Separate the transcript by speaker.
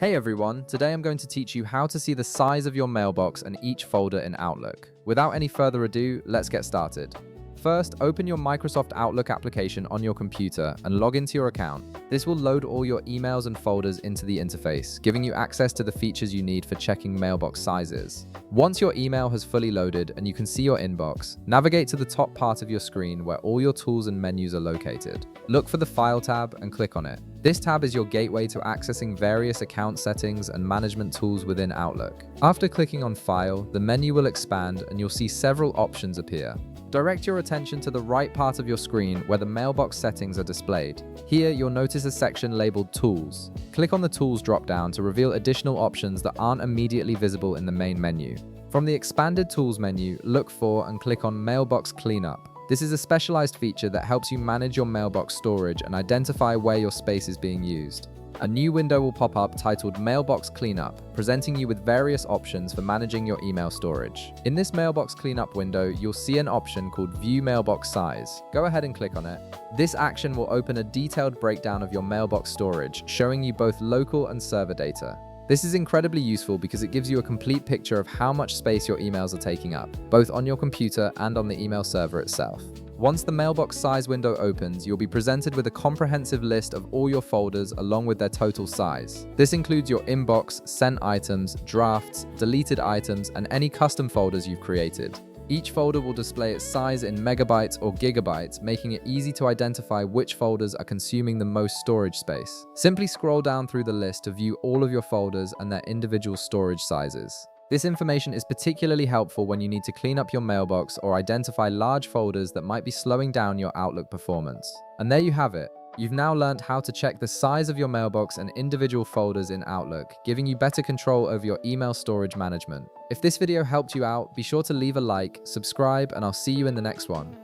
Speaker 1: Hey everyone, today I'm going to teach you how to see the size of your mailbox and each folder in Outlook. Without any further ado, let's get started. First, open your Microsoft Outlook application on your computer and log into your account. This will load all your emails and folders into the interface, giving you access to the features you need for checking mailbox sizes. Once your email has fully loaded and you can see your inbox, navigate to the top part of your screen where all your tools and menus are located. Look for the File tab and click on it. This tab is your gateway to accessing various account settings and management tools within Outlook. After clicking on File, the menu will expand and you'll see several options appear. Direct your attention to the right part of your screen where the mailbox settings are displayed. Here, you'll notice a section labeled Tools. Click on the Tools drop-down to reveal additional options that aren't immediately visible in the main menu. From the expanded Tools menu, look for and click on Mailbox Cleanup. This is a specialized feature that helps you manage your mailbox storage and identify where your space is being used. A new window will pop up titled Mailbox Cleanup, presenting you with various options for managing your email storage. In this Mailbox Cleanup window, you'll see an option called View Mailbox Size. Go ahead and click on it. This action will open a detailed breakdown of your mailbox storage, showing you both local and server data. This is incredibly useful because it gives you a complete picture of how much space your emails are taking up, both on your computer and on the email server itself. Once the mailbox size window opens, you'll be presented with a comprehensive list of all your folders along with their total size. This includes your inbox, sent items, drafts, deleted items, and any custom folders you've created. Each folder will display its size in megabytes or gigabytes, making it easy to identify which folders are consuming the most storage space. Simply scroll down through the list to view all of your folders and their individual storage sizes. This information is particularly helpful when you need to clean up your mailbox or identify large folders that might be slowing down your Outlook performance. And there you have it. You've now learned how to check the size of your mailbox and individual folders in Outlook, giving you better control over your email storage management. If this video helped you out, be sure to leave a like, subscribe, and I'll see you in the next one.